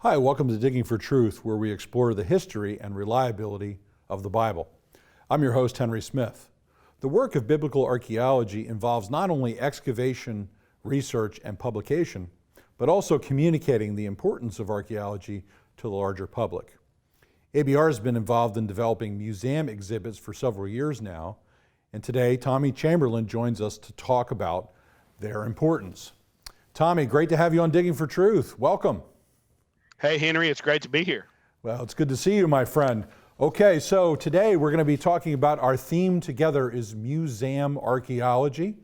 Hi, welcome to Digging for Truth, where we explore the history and reliability of the Bible. I'm your host, Henry Smith. The work of biblical archaeology involves not only excavation, research, and publication, but also communicating the importance of archaeology to the larger public. ABR has been involved in developing museum exhibits for several years now, and today Tommy Chamberlin joins us to talk about their importance. Tommy, great to have you on Digging for Truth. Welcome. Hey, Henry, it's great to be here. Well, it's good to see you, my friend. Okay, so today we're going to be talking about our theme together is museum archaeology.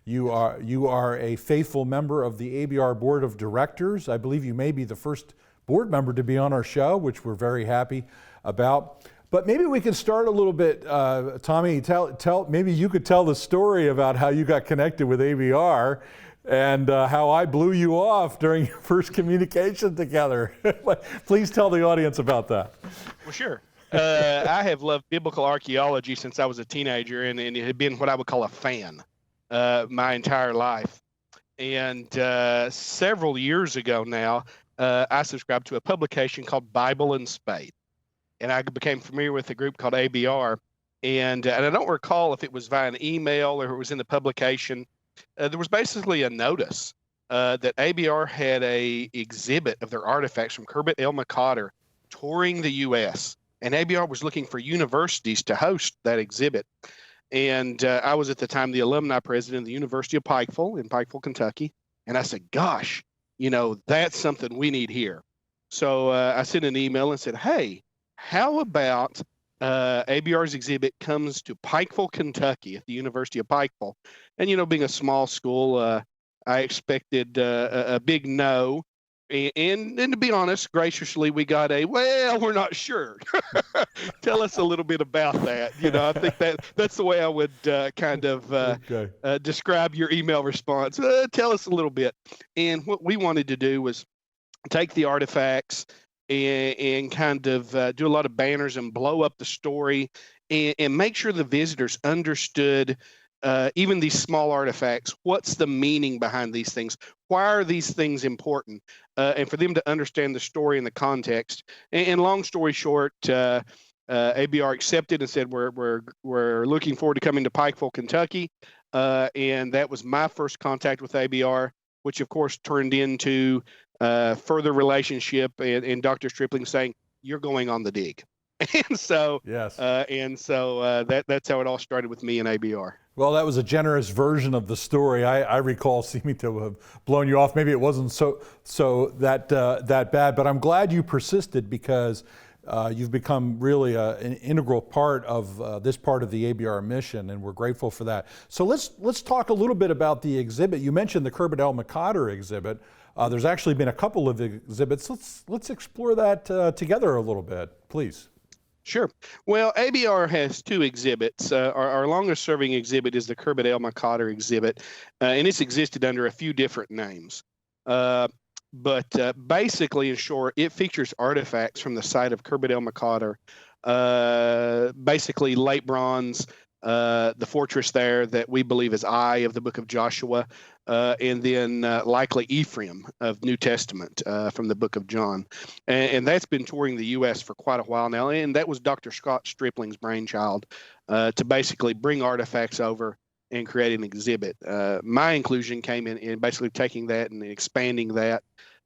You are a faithful member of the ABR Board of Directors. I believe you may be the first board member to be on our show, which we're very happy about. But maybe we could start a little bit, Tommy, maybe you could tell the story about how you got connected with ABR and how I blew you off during your first communication together. Please tell the audience about that. Well, sure. I have loved biblical archaeology since I was a teenager, and it had been what I would call a fan my entire life. And several years ago now, I subscribed to a publication called Bible and Spade. And I became familiar with a group called ABR. And I don't recall if it was via an email or it was in the publication. There was basically a notice that ABR had a exhibit of their artifacts from Khirbet el-Maqader touring the U.S. And ABR was looking for universities to host that exhibit. And I was at the time the alumni president of the University of Pikeville in Pikeville, Kentucky. And I said, gosh, that's something we need here. So I sent an email and said, hey, how about ABR's exhibit comes to Pikeville, Kentucky at the University of Pikeville? And, being a small school, I expected a big no. And to be honest, graciously, we got we're not sure. Tell us a little bit about that. I think that's the way I would describe your email response. Tell us a little bit. And what we wanted to do was take the artifacts and do a lot of banners and blow up the story and make sure the visitors understood even these small artifacts. What's the meaning behind these things? Why are these things important? And for them to understand the story and the context. And long story short, ABR accepted and said, we're looking forward to coming to Pikeville, Kentucky. And that was my first contact with ABR, which of course turned into further relationship and Dr. Stripling saying, you're going on the dig. And so, yes. That's how it all started with me and ABR. Well, that was a generous version of the story. I recall seeming to have blown you off. Maybe it wasn't so that bad, but I'm glad you persisted because you've become really an integral part of this part of the ABR mission, and we're grateful for that. So let's talk a little bit about the exhibit. You mentioned the Khirbet el-Maqader exhibit. There's actually been a couple of exhibits. Let's explore that together a little bit, please. Sure. Well, ABR has two exhibits. Our longest serving exhibit is the Khirbet el-Maqader exhibit, and it's existed under a few different names. But basically, in short, it features artifacts from the site of Khirbet el-Maqader, basically late bronze, the fortress there that we believe is Ai of the book of Joshua, and then likely Ephraim of New Testament from the book of John. And that's been touring the U.S. for quite a while now. And that was Dr. Scott Stripling's brainchild to basically bring artifacts over and create an exhibit. My inclusion came in basically taking that and expanding that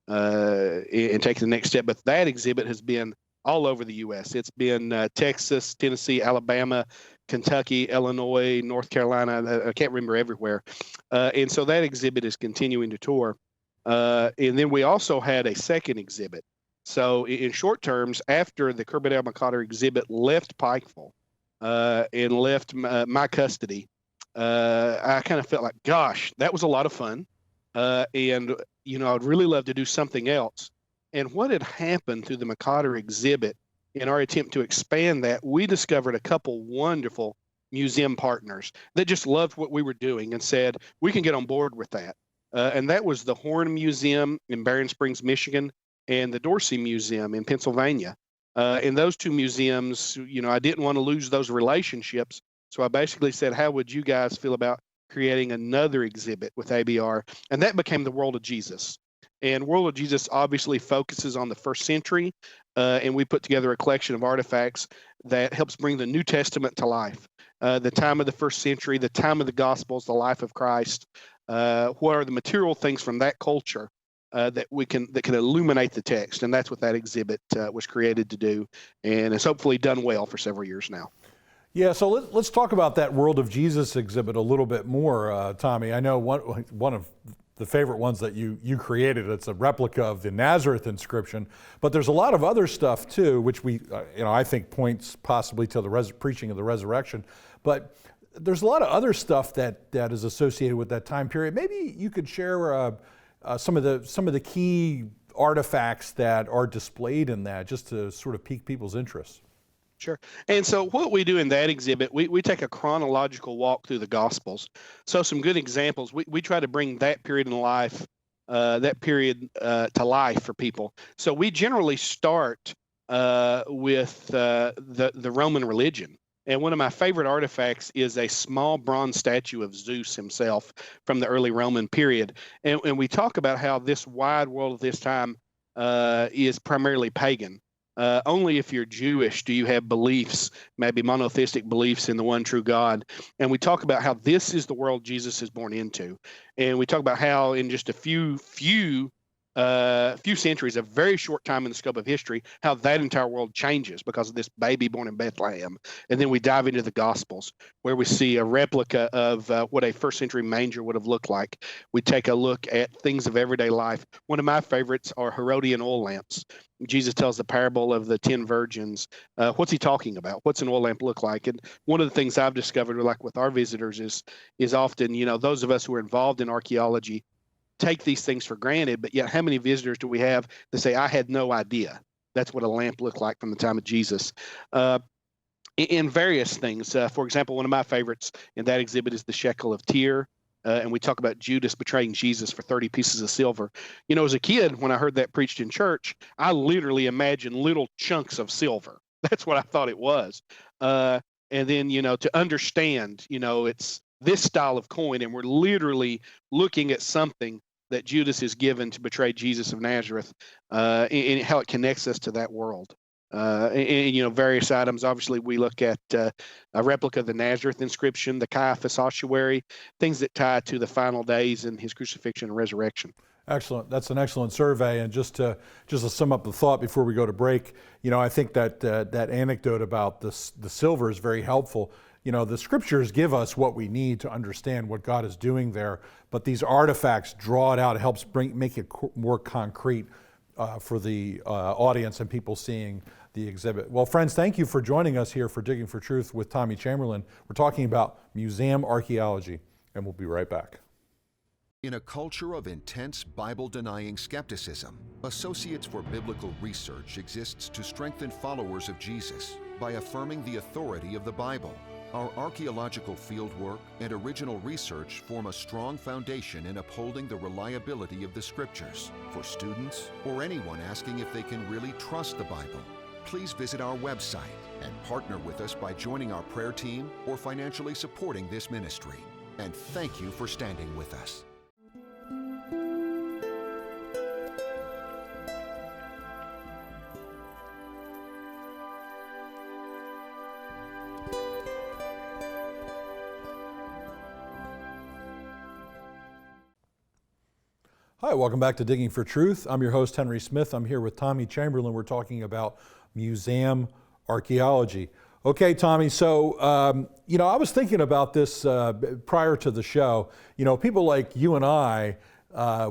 and taking the next step. But that exhibit has been all over the U.S. It's been Texas, Tennessee, Alabama, Kentucky, Illinois, North Carolina. I can't remember everywhere. And so that exhibit is continuing to tour. And then we also had a second exhibit. So in short terms, after the Khirbet el-Maqader exhibit left Pikeville and left my custody, I kind of felt like, gosh, that was a lot of fun. And, I'd really love to do something else. And what had happened through the Maqader exhibit in our attempt to expand that, we discovered a couple wonderful museum partners that just loved what we were doing and said, we can get on board with that. And that was the Horn Museum in Barron Springs, Michigan, and the Dorsey Museum in Pennsylvania. In those two museums, I didn't want to lose those relationships. So I basically said, how would you guys feel about creating another exhibit with ABR? And that became the World of Jesus. And World of Jesus obviously focuses on the first century, and we put together a collection of artifacts that helps bring the New Testament to life. The time of the first century, the time of the Gospels, the life of Christ. What are the material things from that culture that can illuminate the text? And that's what that exhibit was created to do, and it's hopefully done well for several years now. Yeah, so let's talk about that World of Jesus exhibit a little bit more, Tommy. I know one of the favorite ones that you created. It's a replica of the Nazareth inscription, but there's a lot of other stuff too, which I think points possibly to the preaching of the resurrection. But there's a lot of other stuff that is associated with that time period. Maybe you could share some of the key artifacts that are displayed in that, just to sort of pique people's interest. Sure. And so what we do in that exhibit, we take a chronological walk through the Gospels. So some good examples, we try to bring that period in life, to life for people. So we generally start with the Roman religion. And one of my favorite artifacts is a small bronze statue of Zeus himself from the early Roman period. And we talk about how this wide world of this time is primarily pagan. Only if you're Jewish do you have beliefs, maybe monotheistic beliefs in the one true God. And we talk about how this is the world Jesus is born into. And we talk about how in just a few centuries, a very short time in the scope of history, how that entire world changes because of this baby born in Bethlehem. And then we dive into the Gospels, where we see a replica of what a first century manger would have looked like. We take a look at things of everyday life. One of my favorites are Herodian oil lamps. Jesus tells the parable of the 10 virgins. What's he talking about? What's an oil lamp look like? And one of the things I've discovered, like with our visitors, is often, those of us who are involved in archaeology take these things for granted, but yet how many visitors do we have that say, I had no idea that's what a lamp looked like from the time of Jesus? In various things. For example, one of my favorites in that exhibit is the shekel of Tyre. And we talk about Judas betraying Jesus for 30 pieces of silver. As a kid, when I heard that preached in church, I literally imagined little chunks of silver. That's what I thought it was. And then, to understand, it's this style of coin, and we're literally looking at something that Judas is given to betray Jesus of Nazareth, and how it connects us to that world. And various items. Obviously, we look at a replica of the Nazareth inscription, the Caiaphas ossuary, things that tie to the final days and his crucifixion and resurrection. Excellent. That's an excellent survey. And just to sum up the thought before we go to break, I think that anecdote about the silver is very helpful. The scriptures give us what we need to understand what God is doing there, but these artifacts draw it out. It helps make it more concrete for the audience and people seeing the exhibit. Well, friends, thank you for joining us here for Digging for Truth with Tommy Chamberlin. We're talking about museum archaeology, and we'll be right back. In a culture of intense Bible-denying skepticism, Associates for Biblical Research exists to strengthen followers of Jesus by affirming the authority of the Bible. Our archaeological fieldwork and original research form a strong foundation in upholding the reliability of the Scriptures. For students or anyone asking if they can really trust the Bible, please visit our website and partner with us by joining our prayer team or financially supporting this ministry. And thank you for standing with us. Hi, welcome back to Digging for Truth. I'm your host, Henry Smith. I'm here with Tommy Chamberlin. We're talking about museum archaeology. Okay, Tommy, so, I was thinking about this prior to the show. People like you and I,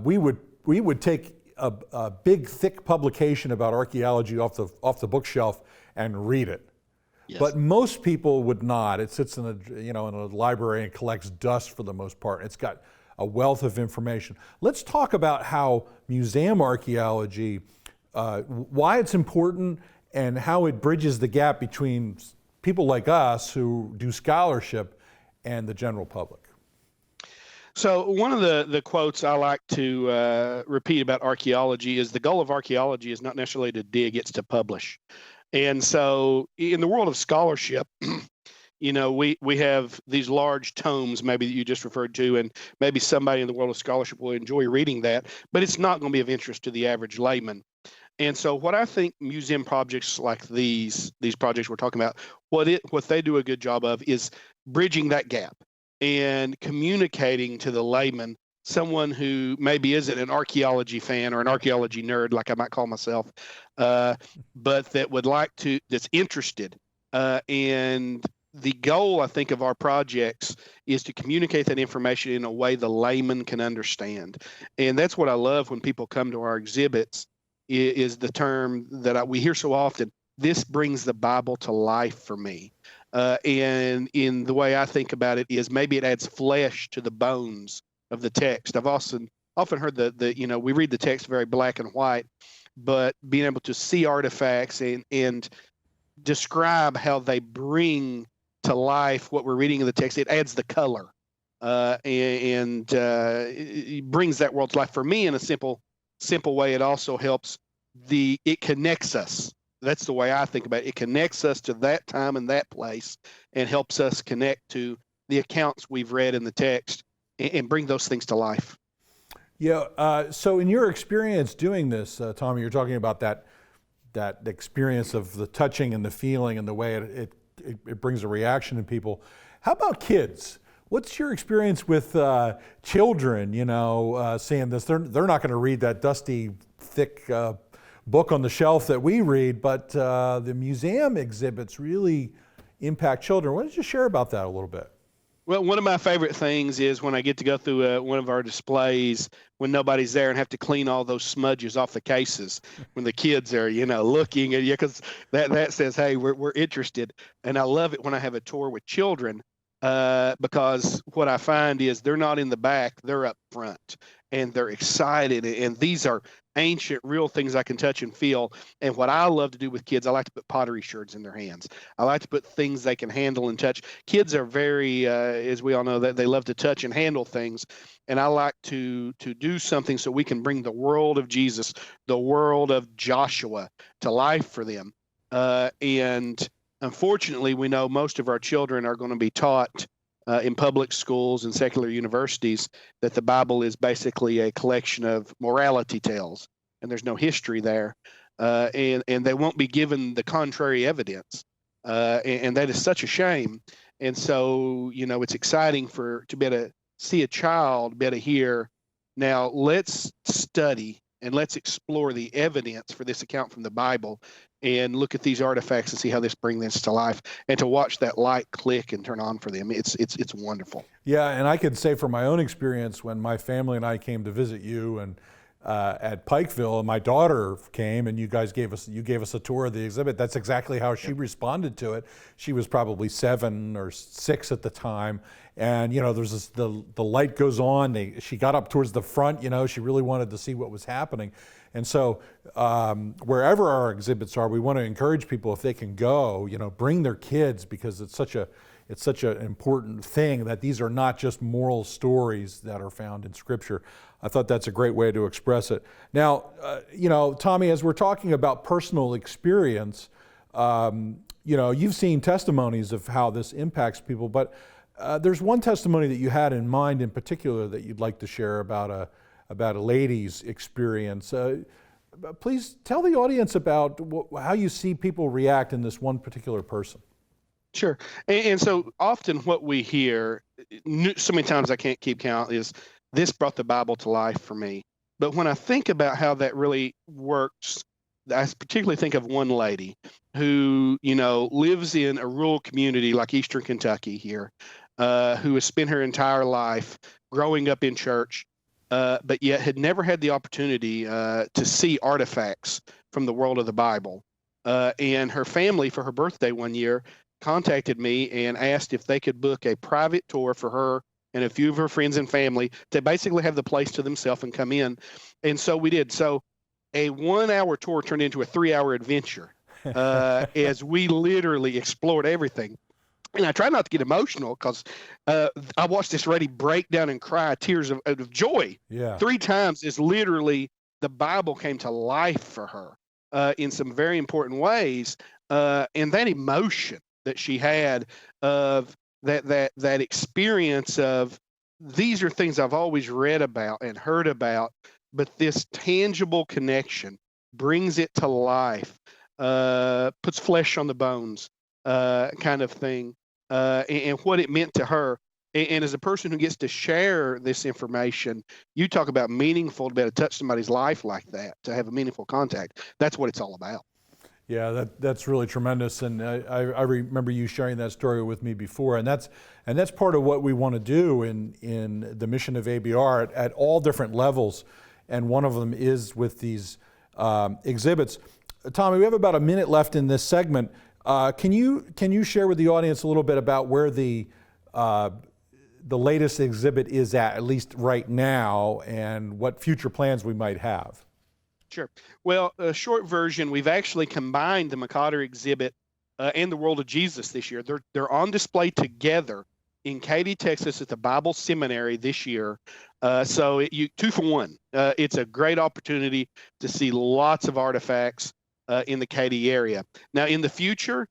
we would take a big, thick publication about archaeology off the bookshelf and read it. Yes. But most people would not. It sits in a library and collects dust for the most part. It's got a wealth of information. Let's talk about how museum archaeology, why it's important and how it bridges the gap between people like us who do scholarship and the general public. So one of the quotes I like to repeat about archaeology is the goal of archaeology is not necessarily to dig, it's to publish. And so in the world of scholarship, we have these large tomes maybe that you just referred to, and maybe somebody in the world of scholarship will enjoy reading that, but it's not going to be of interest to the average layman. And so what I think museum projects like these projects we're talking about, what they do a good job of is bridging that gap and communicating to the layman, someone who maybe isn't an archaeology fan or an archaeology nerd like I might call myself, but that's interested. And the goal, I think, of our projects is to communicate that information in a way the layman can understand. And that's what I love when people come to our exhibits, is the term that we hear so often: this brings the Bible to life for me. And in the way I think about it is maybe it adds flesh to the bones of the text. I've often heard we read the text very black and white, but being able to see artifacts and describe how they bring to life what we're reading in the text, it adds the color, and it brings that world to life for me in a simple way. It also helps it connects us. That's the way I think about it. It connects us to that time and that place, and helps us connect to the accounts we've read in the text, and bring those things to life. Yeah. So in your experience doing this, Tommy, you're talking about that experience of the touching and the feeling and the way it brings a reaction in people. How about kids? What's your experience with children? Seeing this, they're not going to read that dusty, thick book on the shelf that we read, but the museum exhibits really impact children. Why don't you share about that a little bit? Well, one of my favorite things is when I get to go through one of our displays when nobody's there and have to clean all those smudges off the cases when the kids are, looking at you, because that says, hey, we're interested. And I love it when I have a tour with children, because what I find is they're not in the back, they're up front, and they're excited. And these are ancient, real things I can touch and feel. And what I love to do with kids, I like to put pottery sherds in their hands. I like to put things they can handle and touch. Kids are very, as we all know, that they love to touch and handle things. And I like to do something so we can bring the world of Jesus, the world of Joshua, to life for them. And unfortunately, we know most of our children are going to be taught in public schools and secular universities that the Bible is basically a collection of morality tales, and there's no history there, and they won't be given the contrary evidence, and that is such a shame. And so, it's exciting to be able to see a child, be able to hear, now let's study and let's explore the evidence for this account from the Bible, and look at these artifacts and see how this brings this to life, and to watch that light click and turn on for them. It's wonderful. Yeah, and I could say from my own experience, when my family and I came to visit you and at Pikeville, and my daughter came, and you gave us a tour of the exhibit. That's exactly how she responded to it. She was probably 7 or 6 at the time, and there's the light goes on. She got up towards the front. She really wanted to see what was happening. And so wherever our exhibits are, we want to encourage people, if they can go, bring their kids, because it's such an important thing that these are not just moral stories that are found in Scripture. I thought that's a great way to express it. Now, Tommy, as we're talking about personal experience, you've seen testimonies of how this impacts people, but there's one testimony that you had in mind in particular that you'd like to share about a lady's experience. Please tell the audience about how you see people react in this one particular person. Sure. And so often what we hear, so many times I can't keep count, is this brought the Bible to life for me. But when I think about how that really works, I particularly think of one lady who, lives in a rural community like Eastern Kentucky here, who has spent her entire life growing up in church, but yet had never had the opportunity to see artifacts from the world of the Bible. And her family, for her birthday one year, contacted me and asked if they could book a private tour for her and a few of her friends and family to basically have the place to themselves and come in. And so we did. So a 1-hour tour turned into a 3-hour adventure as we literally explored everything. And I try not to get emotional because I watched this lady break down and cry tears of joy. Yeah. 3 times is literally the Bible came to life for her in some very important ways. And that emotion that she had of that experience of, these are things I've always read about and heard about, but this tangible connection brings it to life, puts flesh on the bones, kind of thing, and what it meant to her. And as a person who gets to share this information, you talk about meaningful, to be able to touch somebody's life like that, to have a meaningful contact. That's what it's all about. Yeah, that's really tremendous, and I remember you sharing that story with me before, and that's part of what we want to do in the mission of ABR at all different levels, and one of them is with these exhibits. Tommy, we have about a minute left in this segment. Can you share with the audience a little bit about where the latest exhibit is at least right now, and what future plans we might have? Sure. Well, a short version, we've actually combined the McOtter exhibit and the World of Jesus this year. They're on display together in Katy, Texas at the Bible Seminary this year. So you 2 for 1. It's a great opportunity to see lots of artifacts in the Katy area. Now, in the future,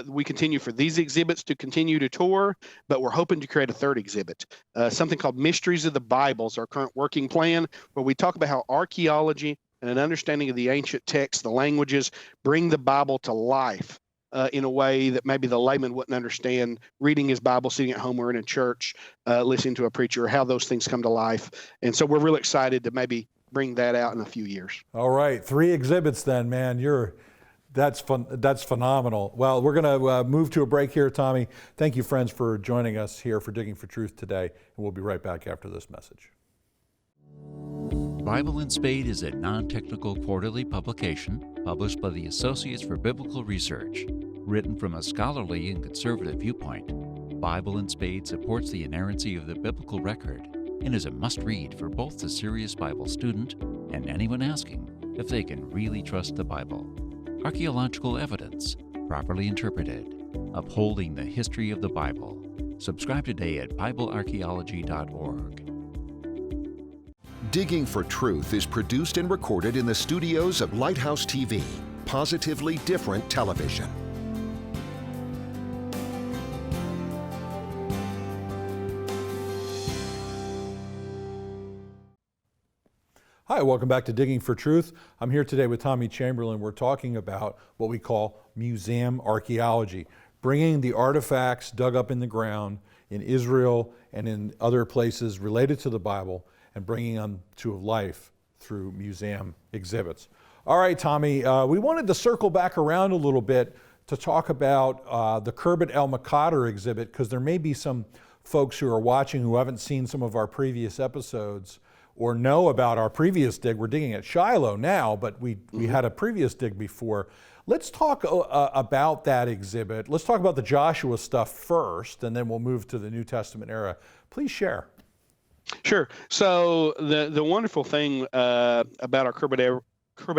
we continue for these exhibits to continue to tour, but we're hoping to create a third exhibit, something called Mysteries of the Bible is our current working plan, where we talk about how archaeology and an understanding of the ancient texts, the languages, bring the Bible to life in a way that maybe the layman wouldn't understand, reading his Bible, sitting at home or in a church, listening to a preacher, how those things come to life. And so we're really excited to maybe bring that out in a few years. All right, 3 exhibits then, man. That's fun. That's phenomenal. Well, we're going to move to a break here, Tommy. Thank you, friends, for joining us here for Digging for Truth today, and we'll be right back after this message. Bible and Spade is a non-technical quarterly publication published by the Associates for Biblical Research. Written from a scholarly and conservative viewpoint, Bible and Spade supports the inerrancy of the biblical record and is a must-read for both the serious Bible student and anyone asking if they can really trust the Bible. Archaeological evidence, properly interpreted, upholding the history of the Bible. Subscribe today at BibleArchaeology.org. Digging for Truth is produced and recorded in the studios of Lighthouse TV, positively different television. Hi, welcome back to Digging for Truth. I'm here today with Tommy Chamberlin. We're talking about what we call museum archaeology, bringing the artifacts dug up in the ground in Israel and in other places related to the Bible and bringing them to life through museum exhibits. All right, Tommy, we wanted to circle back around a little bit to talk about the Khirbet el-Maqater exhibit, because there may be some folks who are watching who haven't seen some of our previous episodes or know about our previous dig. We're digging at Shiloh now, but we had a previous dig before. Let's talk about that exhibit. Let's talk about the Joshua stuff first, and then we'll move to the New Testament era. Please share. Sure. So the wonderful thing about our Khirbet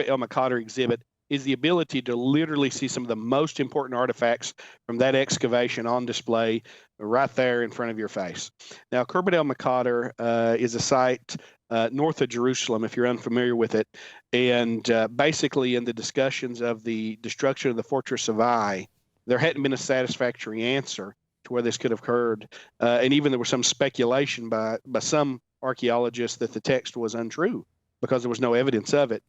el-Maqater exhibit is the ability to literally see some of the most important artifacts from that excavation on display right there in front of your face. Now, Khirbet el-Maqater is a site north of Jerusalem, if you're unfamiliar with it. And basically, in the discussions of the destruction of the fortress of Ai, there hadn't been a satisfactory answer to where this could have occurred. And even there was some speculation by some archaeologists that the text was untrue because there was no evidence of it.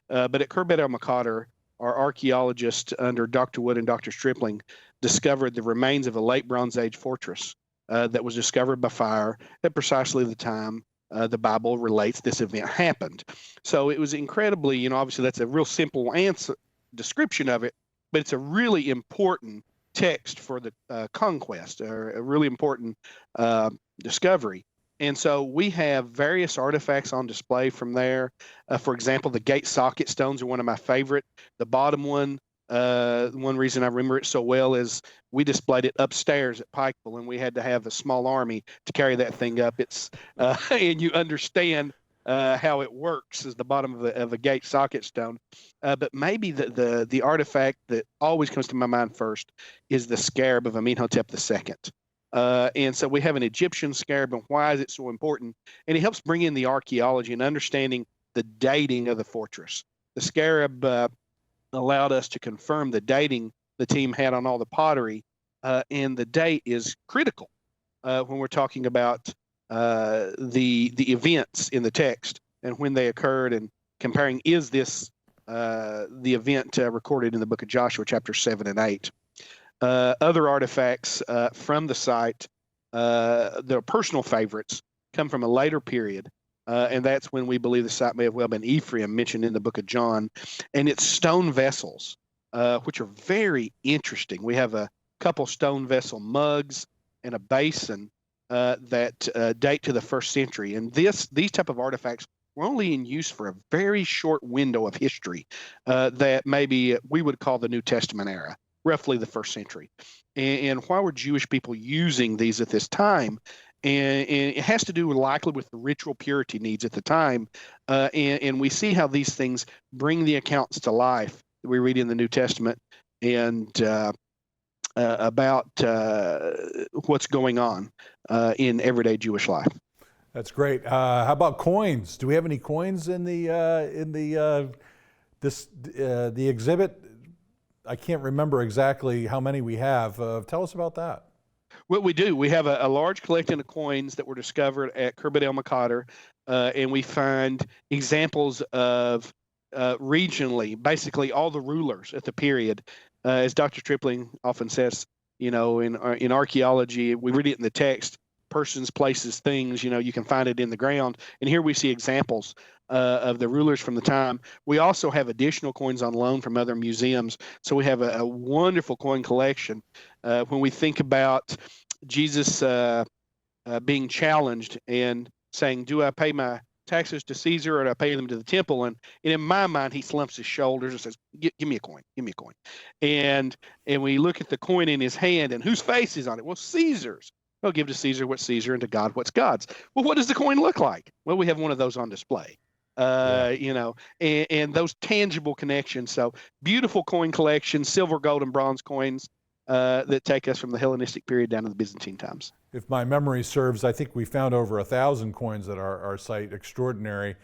But at Khirbet el-Maqater, our archaeologists under Dr. Wood and Dr. Stripling discovered the remains of a late Bronze Age fortress that was discovered by fire at precisely the time the Bible relates this event happened. So it was incredibly, obviously that's a real simple description of it, but it's a really important text for the conquest, or a really important discovery. And so we have various artifacts on display from there. For example, the gate socket stones are one of my favorite. The bottom one, one reason I remember it so well is we displayed it upstairs at Pikeville, and we had to have a small army to carry that thing up. It's and you understand how it works as the bottom of a gate socket stone. But maybe the artifact that always comes to my mind first is the scarab of Amenhotep II. And so we have an Egyptian scarab, and why is it so important? And it helps bring in the archaeology and understanding the dating of the fortress. The scarab allowed us to confirm the dating the team had on all the pottery, and the date is critical when we're talking about the events in the text and when they occurred, and comparing, is this the event recorded in the book of Joshua, chapter 7 and 8. Other artifacts from the site, their personal favorites, come from a later period, and that's when we believe the site may have well been Ephraim, mentioned in the book of John, and it's stone vessels, which are very interesting. We have a couple stone vessel mugs and a basin that date to the 1st century, and these type of artifacts were only in use for a very short window of history that maybe we would call the New Testament era, roughly the 1st century. And why were Jewish people using these at this time? And it has to do likely with the ritual purity needs at the time. And we see how these things bring the accounts to life that we read in the New Testament, and about what's going on in everyday Jewish life. That's great. How about coins? Do we have any coins in the exhibit? I can't remember exactly how many we have. Tell us about that. Well, we do. We have a large collection of coins that were discovered at Khirbet El Maqader, and we find examples of regionally, basically all the rulers at the period. As Dr. Tripling often says, in archaeology, we read it in the text, persons, places, things, you can find it in the ground. And here we see examples of the rulers from the time. We also have additional coins on loan from other museums. So we have a wonderful coin collection. When we think about Jesus being challenged and saying, do I pay my taxes to Caesar or do I pay them to the temple? And in my mind, he slumps his shoulders and says, give me a coin, give me a coin. And we look at the coin in his hand, and whose face is on it? Well, Caesar's. Well, give to Caesar what's Caesar, and to God what's God's. Well, what does the coin look like? Well, we have one of those on display. And those tangible connections. So beautiful coin collection, silver, gold, and bronze coins that take us from the Hellenistic period down to the Byzantine times. If my memory serves, I think we found over 1,000 coins at our site. Extraordinary.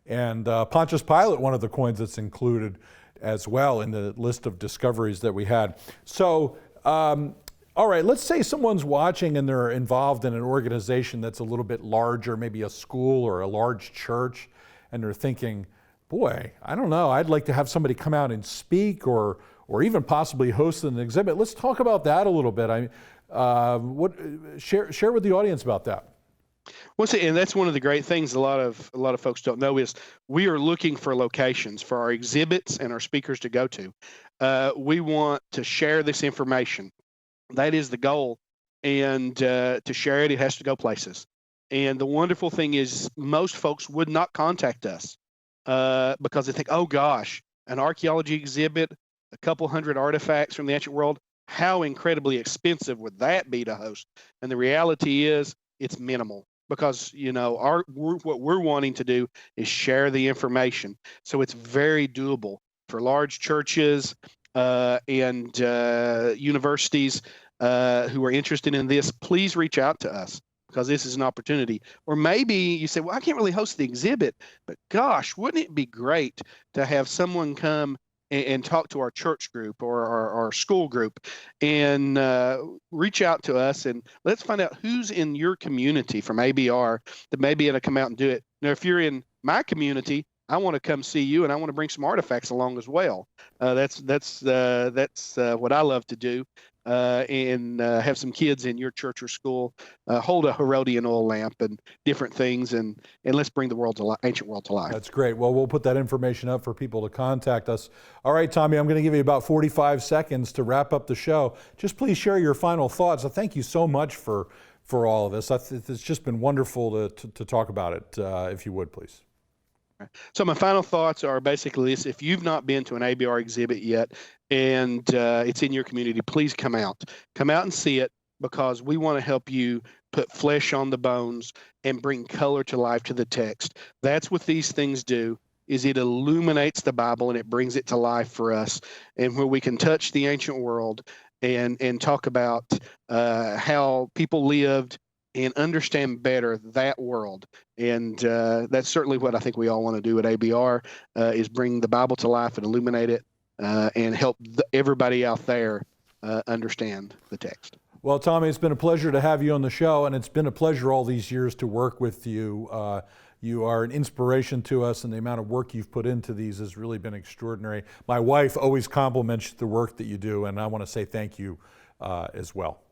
And Pontius Pilate, one of the coins that's included as well in the list of discoveries that we had. So, all right, let's say someone's watching and they're involved in an organization that's a little bit larger, maybe a school or a large church, and they're thinking, boy, I don't know, I'd like to have somebody come out and speak or even possibly host an exhibit. Let's talk about that a little bit. Share with the audience about that. Well, see, and that's one of the great things a lot of folks don't know is we are looking for locations for our exhibits and our speakers to go to. We want to share this information. That is the goal, and to share it has to go places. And the wonderful thing is most folks would not contact us because they think, oh gosh, an archaeology exhibit, a couple hundred artifacts from the ancient world, how incredibly expensive would that be to host? And the reality is it's minimal, because what we're wanting to do is share the information. So it's very doable for large churches and universities who are interested in this. Please reach out to us, because this is an opportunity. Or maybe you say, well, I can't really host the exhibit, but gosh, wouldn't it be great to have someone come and talk to our church group or our school group, and reach out to us, and let's find out who's in your community from ABR that may be able to come out and do it. Now, if you're in my community, I want to come see you, and I want to bring some artifacts along as well. That's what I love to do. And have some kids in your church or school hold a Herodian oil lamp and different things, and let's bring the ancient world to life. That's great. Well, we'll put that information up for people to contact us. All right, Tommy, I'm going to give you about 45 seconds to wrap up the show. Just please share your final thoughts. Thank you so much for all of this. It's just been wonderful to talk about it, if you would, please. So my final thoughts are basically this: if you've not been to an ABR exhibit yet, and it's in your community, please come out and see it, because we want to help you put flesh on the bones and bring color to life to the text. That's what these things do, is it illuminates the Bible and it brings it to life for us, and where we can touch the ancient world and talk about how people lived and understand better that world. And that's certainly what I think we all want to do at ABR, is bring the Bible to life and illuminate it, and help everybody out there understand the text. Well, Tommy, it's been a pleasure to have you on the show, and it's been a pleasure all these years to work with you. You are an inspiration to us, and the amount of work you've put into these has really been extraordinary. My wife always compliments the work that you do, and I want to say thank you as well.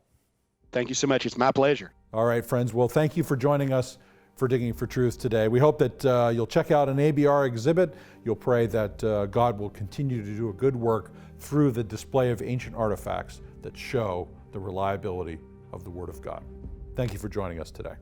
Thank you so much. It's my pleasure. All right, friends. Well, thank you for joining us for Digging for Truth today. We hope that you'll check out an ABR exhibit. You'll pray that God will continue to do a good work through the display of ancient artifacts that show the reliability of the Word of God. Thank you for joining us today.